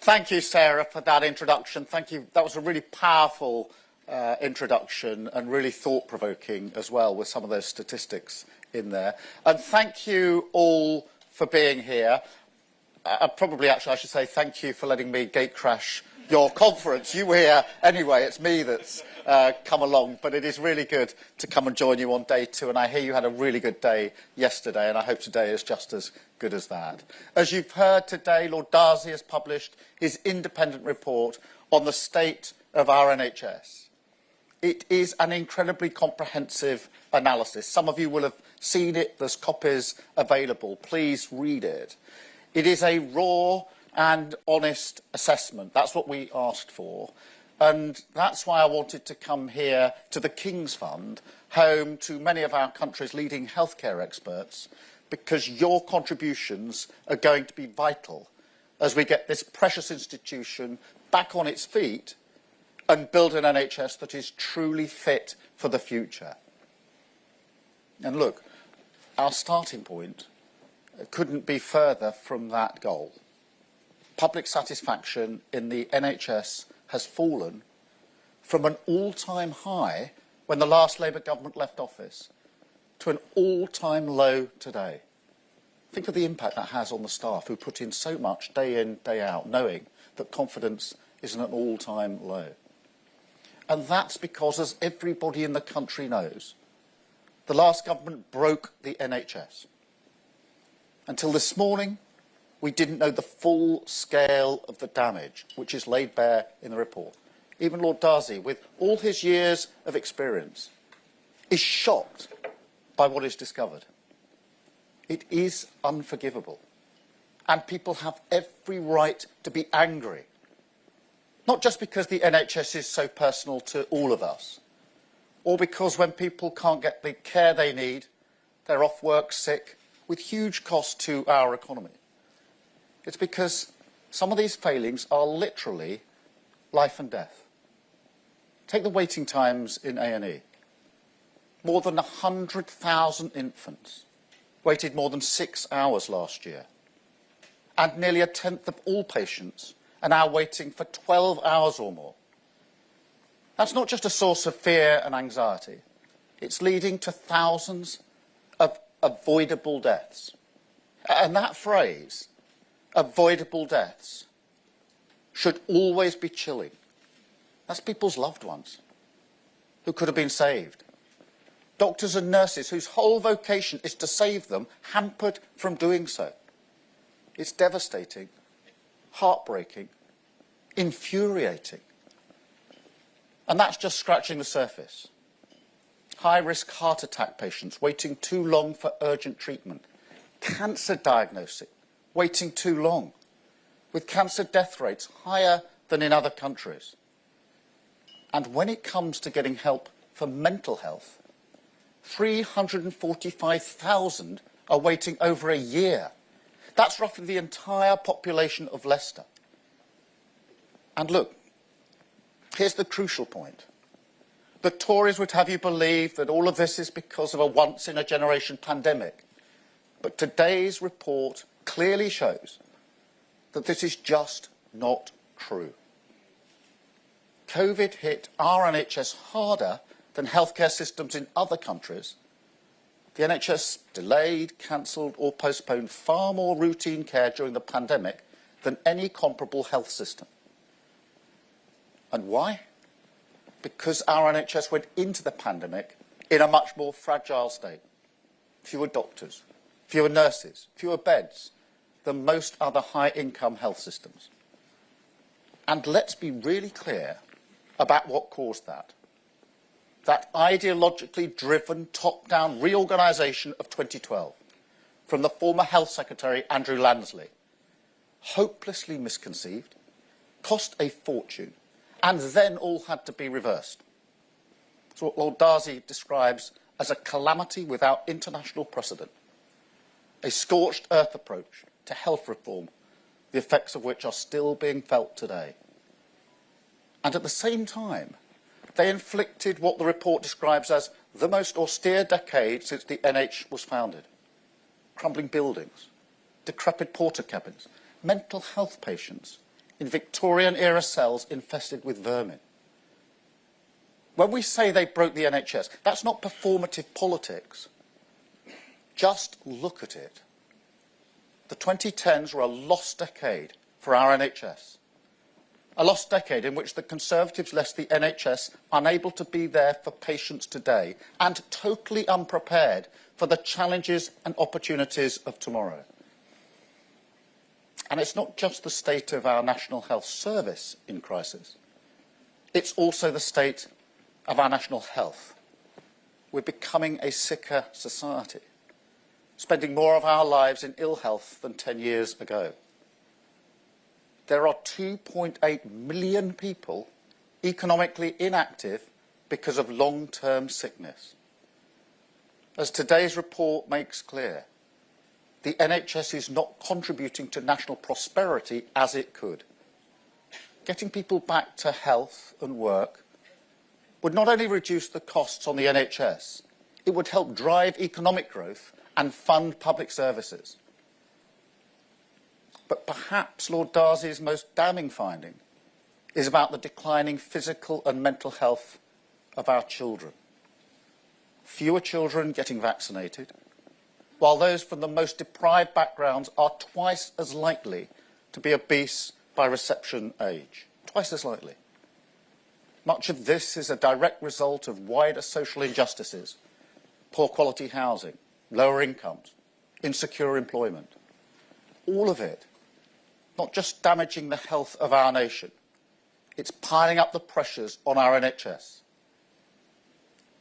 Thank you, Sarah, for that introduction. Thank you. That was a really powerful introduction and really thought-provoking as well, with some of those statistics in there. And thank you all for being here. I should say thank you for letting me gate crash your conference. You were here anyway. It's me that's come along, but it is really good to come and join you on day 2. And I hear you had a really good day yesterday, and I hope today is just as good as that. As you've heard today, Lord Darcy has published his independent report on the state of our NHS. It is an incredibly comprehensive analysis. Some of you will have seen it. There's copies available. Please read it. It is a raw and honest assessment. That's what we asked for. And that's why I wanted to come here to the King's Fund, home to many of our country's leading healthcare experts, because your contributions are going to be vital as we get this precious institution back on its feet and build an NHS that is truly fit for the future. And look, our starting point couldn't be further from that goal. Public satisfaction in the NHS has fallen from an all-time high when the last Labour government left office to an all-time low today. Think of the impact that has on the staff who put in so much day in, day out, knowing that confidence is at an all-time low. And that's because, as everybody in the country knows, the last government broke the NHS. Until this morning, we didn't know the full scale of the damage, which is laid bare in the report. Even Lord Darcy, with all his years of experience, is shocked by what is discovered. It is unforgivable. And people have every right to be angry. Not just because the NHS is so personal to all of us, or because when people can't get the care they need, they're off work sick, with huge cost to our economy. It's because some of these failings are literally life and death. Take the waiting times in A&E. More than 100,000 infants waited more than 6 hours last year. And nearly 1/10 of all patients are now waiting for 12 hours or more. That's not just a source of fear and anxiety. It's leading to thousands of avoidable deaths. And that phrase, avoidable deaths, should always be chilling. That's people's loved ones who could have been saved. Doctors and nurses whose whole vocation is to save them, hampered from doing so. It's devastating, heartbreaking, infuriating. And that's just scratching the surface. High-risk heart attack patients waiting too long for urgent treatment. Cancer diagnosis waiting too long, with cancer death rates higher than in other countries. And when it comes to getting help for mental health, 345,000 are waiting over a year. That's roughly the entire population of Leicester. And look, here's the crucial point. The Tories would have you believe that all of this is because of a once-in-a-generation pandemic. But today's report clearly shows that this is just not true. COVID hit our NHS harder than healthcare systems in other countries. The NHS delayed, cancelled or postponed far more routine care during the pandemic than any comparable health system. And why? Because our NHS went into the pandemic in a much more fragile state. Fewer doctors, fewer nurses, fewer beds than most other high-income health systems. And let's be really clear about what caused that. That ideologically driven top-down reorganisation of 2012 from the former Health Secretary Andrew Lansley, hopelessly misconceived, cost a fortune, and then all had to be reversed. It's what Lord Darcy describes as a calamity without international precedent, a scorched earth approach to health reform, the effects of which are still being felt today. And at the same time, they inflicted what the report describes as the most austere decade since the NH was founded. Crumbling buildings, decrepit porter cabins, mental health patients, in Victorian-era cells infested with vermin. When we say they broke the NHS, that's not performative politics. Just look at it. The 2010s were a lost decade for our NHS. A lost decade in which the Conservatives left the NHS unable to be there for patients today and totally unprepared for the challenges and opportunities of tomorrow. And it's not just the state of our National Health Service in crisis. It's also the state of our national health. We're becoming a sicker society, spending more of our lives in ill health than 10 years ago. There are 2.8 million people economically inactive because of long-term sickness. As today's report makes clear, the NHS is not contributing to national prosperity as it could. Getting people back to health and work would not only reduce the costs on the NHS, it would help drive economic growth and fund public services. But perhaps Lord Darcy's most damning finding is about the declining physical and mental health of our children. Fewer children getting vaccinated, while those from the most deprived backgrounds are twice as likely to be obese by reception age. Twice as likely. Much of this is a direct result of wider social injustices, poor quality housing, lower incomes, insecure employment. All of it not just damaging the health of our nation, it's piling up the pressures on our NHS.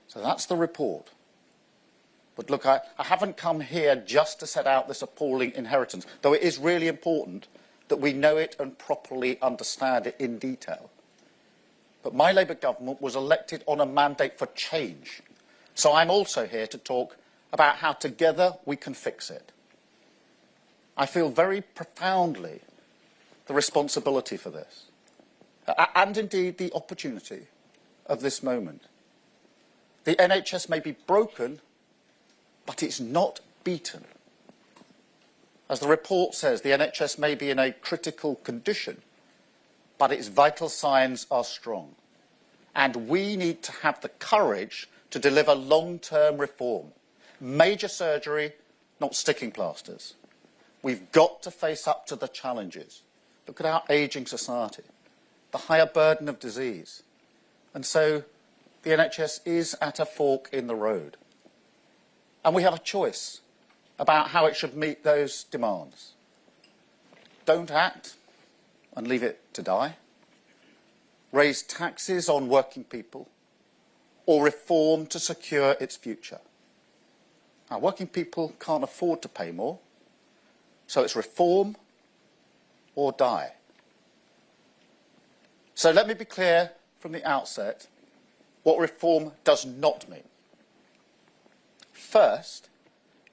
So that's the report. But look, I haven't come here just to set out this appalling inheritance, though it is really important that we know it and properly understand it in detail. But my Labour government was elected on a mandate for change. So I'm also here to talk about how together we can fix it. I feel very profoundly the responsibility for this, and indeed the opportunity of this moment. The NHS may be broken, but it's not beaten. As the report says, the NHS may be in a critical condition, but its vital signs are strong. And we need to have the courage to deliver long-term reform. Major surgery, not sticking plasters. We've got to face up to the challenges. Look at our ageing society, the higher burden of disease. And so the NHS is at a fork in the road. And we have a choice about how it should meet those demands. Don't act and leave it to die. Raise taxes on working people, or reform to secure its future. Now, working people can't afford to pay more, so it's reform or die. So let me be clear from the outset what reform does not mean. First,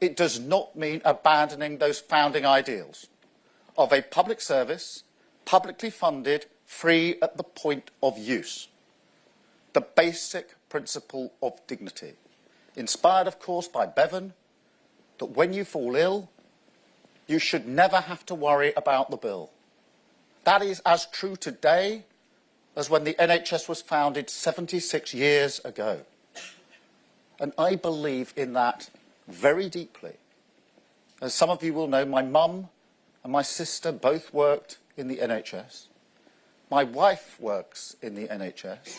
it does not mean abandoning those founding ideals of a public service, publicly funded, free at the point of use. The basic principle of dignity, inspired, of course, by Bevan, that when you fall ill, you should never have to worry about the bill. That is as true today as when the NHS was founded 76 years ago. And I believe in that very deeply. As some of you will know, my mum and my sister both worked in the NHS. My wife works in the NHS.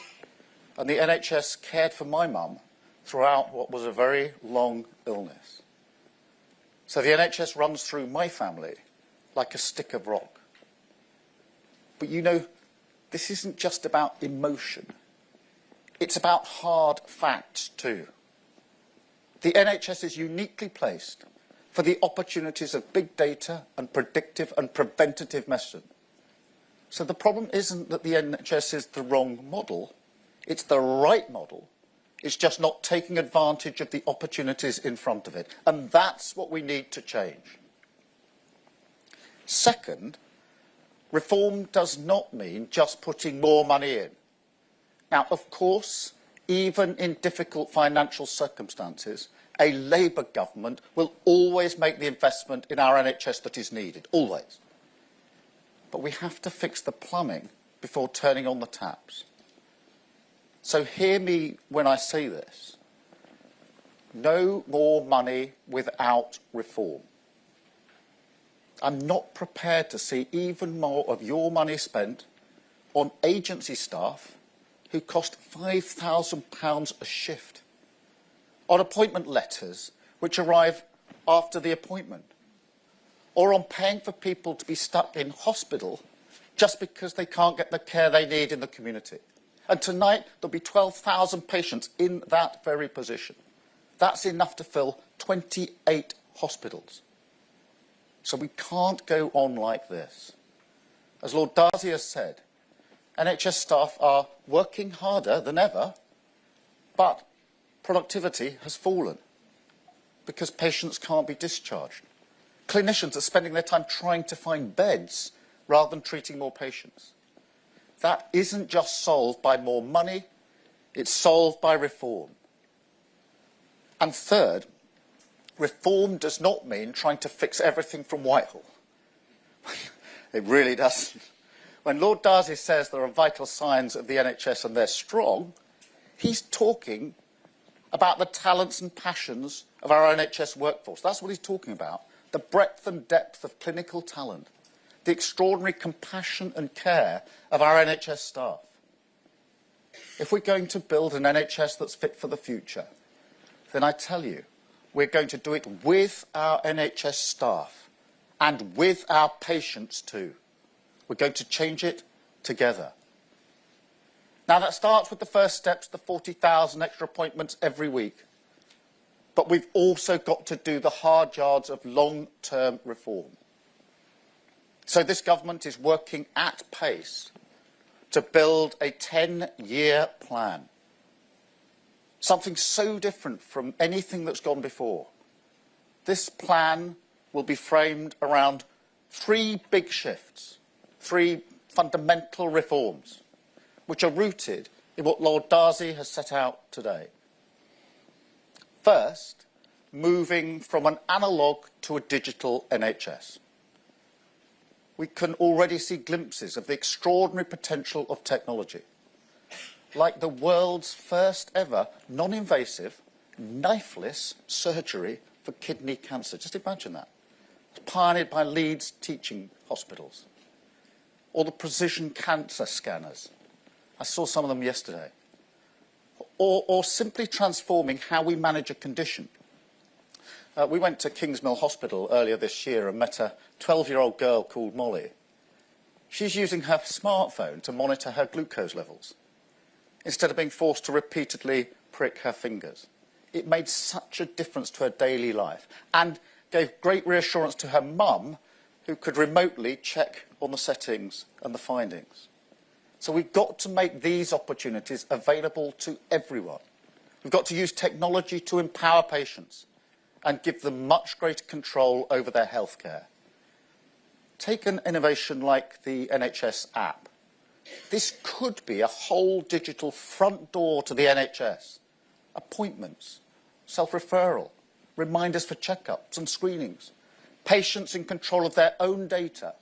And the NHS cared for my mum throughout what was a very long illness. So the NHS runs through my family like a stick of rock. But you know, this isn't just about emotion. It's about hard facts too. The NHS is uniquely placed for the opportunities of big data and predictive and preventative medicine. So the problem isn't that the NHS is the wrong model. It's the right model. It's just not taking advantage of the opportunities in front of it. And that's what we need to change. Second, reform does not mean just putting more money in. Now, of course, even in difficult financial circumstances, a Labour government will always make the investment in our NHS that is needed, always. but we have to fix the plumbing before turning on the taps. So hear me when I say this. No more money without reform. I'm not prepared to see even more of your money spent on agency staff who cost £5,000 a shift, on appointment letters which arrive after the appointment, or on paying for people to be stuck in hospital just because they can't get the care they need in the community. And tonight there'll be 12,000 patients in that very position. That's enough to fill 28 hospitals. So we can't go on like this. As Lord Darcy has said, NHS staff are working harder than ever, but productivity has fallen because patients can't be discharged. Clinicians are spending their time trying to find beds rather than treating more patients. That isn't just solved by more money, it's solved by reform. And third, reform does not mean trying to fix everything from Whitehall. It really doesn't. When Lord Darcy says there are vital signs of the NHS and they're strong, he's talking about the talents and passions of our NHS workforce. That's what he's talking about. The breadth and depth of clinical talent, the extraordinary compassion and care of our NHS staff. If we're going to build an NHS that's fit for the future, then I tell you, we're going to do it with our NHS staff and with our patients too. We're going to change it together. Now that starts with the first steps, the 40,000 extra appointments every week. But we've also got to do the hard yards of long-term reform. So this government is working at pace to build a 10-year plan. Something so different from anything that's gone before. This plan will be framed around three big shifts, three fundamental reforms, which are rooted in what Lord Darcy has set out today. First, moving from an analogue to a digital NHS. We can already see glimpses of the extraordinary potential of technology, like the world's first ever non-invasive, knifeless surgery for kidney cancer. Just imagine that. It's pioneered by Leeds teaching hospitals. Or the precision cancer scanners. I saw some of them yesterday. Or simply transforming how we manage a condition. We went to Kingsmill Hospital earlier this year and met a 12-year-old girl called Molly. She's using her smartphone to monitor her glucose levels, instead of being forced to repeatedly prick her fingers. It made such a difference to her daily life and gave great reassurance to her mum, who could remotely check on the settings and the findings. So we've got to make these opportunities available to everyone. We've got to use technology to empower patients and give them much greater control over their healthcare. Take an innovation like the NHS app. This could be a whole digital front door to the NHS. Appointments, self-referral, reminders for checkups and screenings, patients in control of their own data,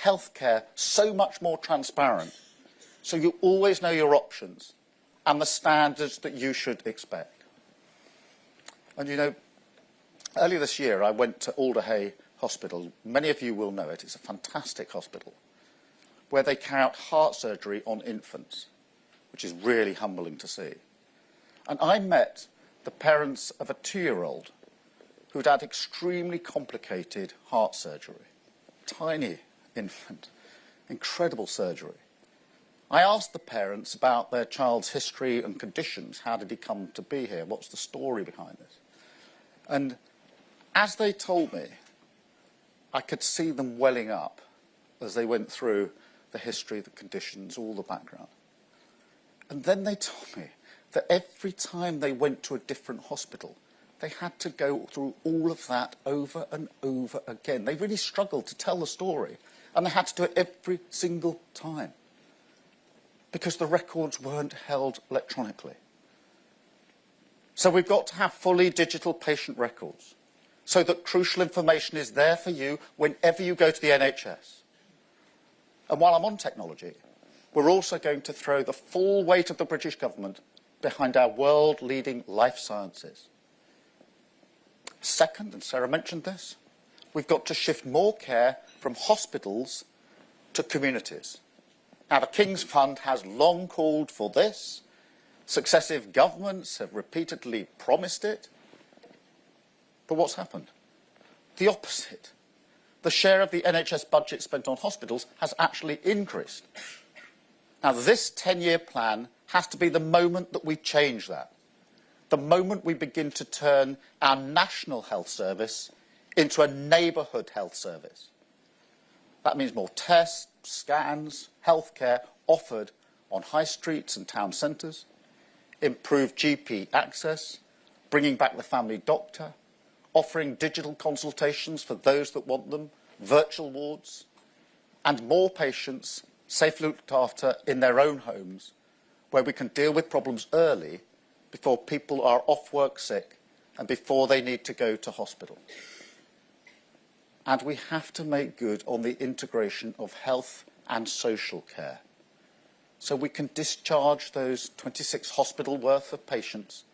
healthcare so much more transparent, so you always know your options and the standards that you should expect. And you know, earlier this year I went to Alderhay Hospital. Many of you will know it. It's a fantastic hospital where they carry out heart surgery on infants, which is really humbling to see. And I met the parents of a 2-year-old who'd had extremely complicated heart surgery. Tiny infant, incredible surgery. I asked the parents about their child's history and conditions. How did he come to be here? What's the story behind this? And as they told me, I could see them welling up as they went through the history, the conditions, all the background. And then they told me that every time they went to a different hospital, they had to go through all of that over and over again. They really struggled to tell the story, and they had to do it every single time because the records weren't held electronically. So we've got to have fully digital patient records so that crucial information is there for you whenever you go to the NHS. And while I'm on technology, we're also going to throw the full weight of the British government behind our world-leading life sciences. Second, and Sarah mentioned this, we've got to shift more care from hospitals to communities. Now, the King's Fund has long called for this. Successive governments have repeatedly promised it. But what's happened? The opposite. The share of the NHS budget spent on hospitals has actually increased. Now, this 10-year plan has to be the moment that we change that. The moment we begin to turn our national health service into a neighbourhood health service. That means more tests, scans, healthcare offered on high streets and town centres, improved GP access, bringing back the family doctor, offering digital consultations for those that want them, virtual wards, and more patients safely looked after in their own homes, where we can deal with problems early before people are off work sick and before they need to go to hospital. And we have to make good on the integration of health and social care, so we can discharge those 26 hospital worth of patients,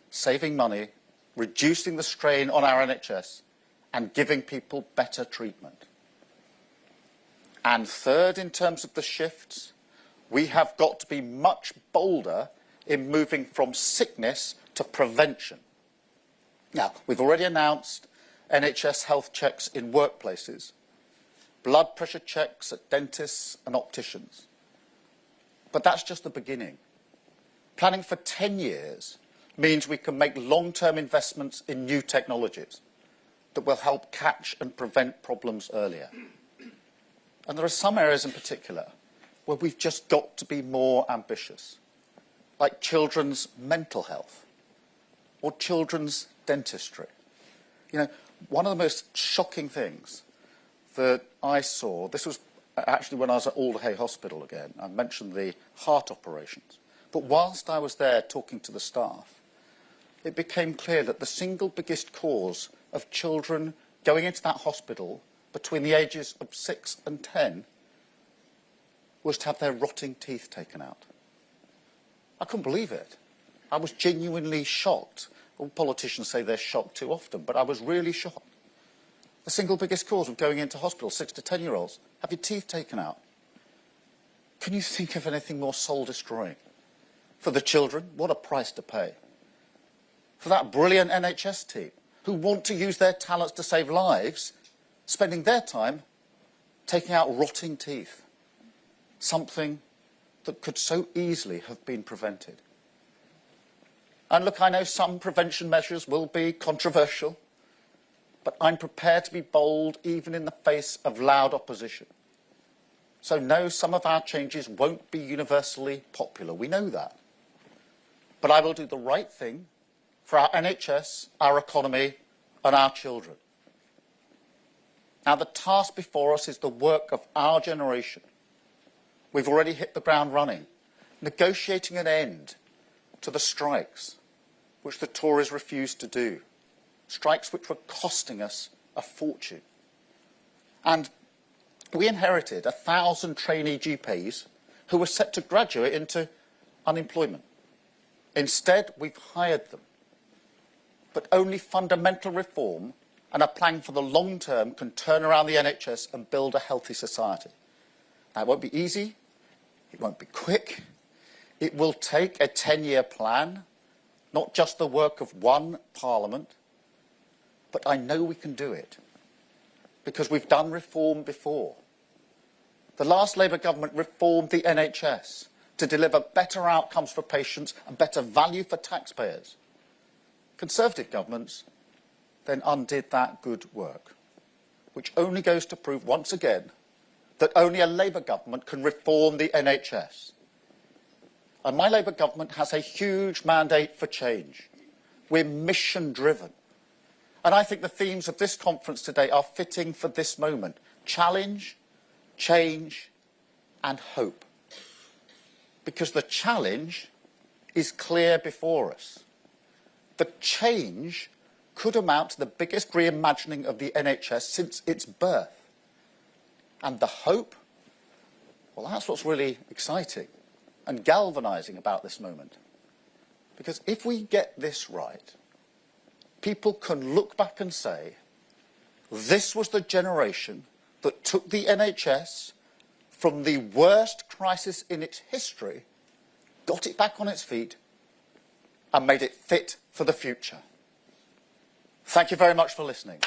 saving money, reducing the strain on our NHS, and giving people better treatment. And third, in terms of the shifts, we have got to be much bolder in moving from sickness to prevention. Now, we've already announced NHS health checks in workplaces, blood pressure checks at dentists and opticians. But that's just the beginning. Planning for 10 years means we can make long-term investments in new technologies that will help catch and prevent problems earlier. And there are some areas in particular where we've just got to be more ambitious, like children's mental health or children's dentistry. You know, one of the most shocking things that I saw, this was actually when I was at Alderhay Hospital again, I mentioned the heart operations, but whilst I was there talking to the staff, it became clear that the single biggest cause of children going into that hospital between the ages of 6 and 10 was to have their rotting teeth taken out. I couldn't believe it. I was genuinely shocked. All politicians say they're shocked too often, but I was really shocked. The single biggest cause of going into hospital, 6 to 10-year-olds, have your teeth taken out. Can you think of anything more soul-destroying? For the children, what a price to pay. For that brilliant NHS team, who want to use their talents to save lives, spending their time taking out rotting teeth. Something that could so easily have been prevented. And look, I know some prevention measures will be controversial, but I'm prepared to be bold even in the face of loud opposition. So no, some of our changes won't be universally popular. We know that. But I will do the right thing for our NHS, our economy, and our children. Now, the task before us is the work of our generation. We've already hit the ground running, negotiating an end to the strikes, which the Tories refused to do, strikes which were costing us a fortune. And we inherited 1,000 trainee GPs who were set to graduate into unemployment. Instead, we've hired them. But only fundamental reform and a plan for the long term can turn around the NHS and build a healthy society. Now, it won't be easy, it won't be quick. It will take a 10-year plan, not just the work of one Parliament, but I know we can do it, because we've done reform before. The last Labour government reformed the NHS to deliver better outcomes for patients and better value for taxpayers. Conservative governments then undid that good work, which only goes to prove once again that only a Labour government can reform the NHS. And my Labour government has a huge mandate for change. We're mission-driven. And I think the themes of this conference today are fitting for this moment. Challenge, change, and hope. Because the challenge is clear before us. The change could amount to the biggest reimagining of the NHS since its birth. And the hope, Well, that's what's really exciting and galvanising about this moment. Because if we get this right, people can look back and say, this was the generation that took the NHS from the worst crisis in its history, got it back on its feet, and made it fit for the future. Thank you very much for listening.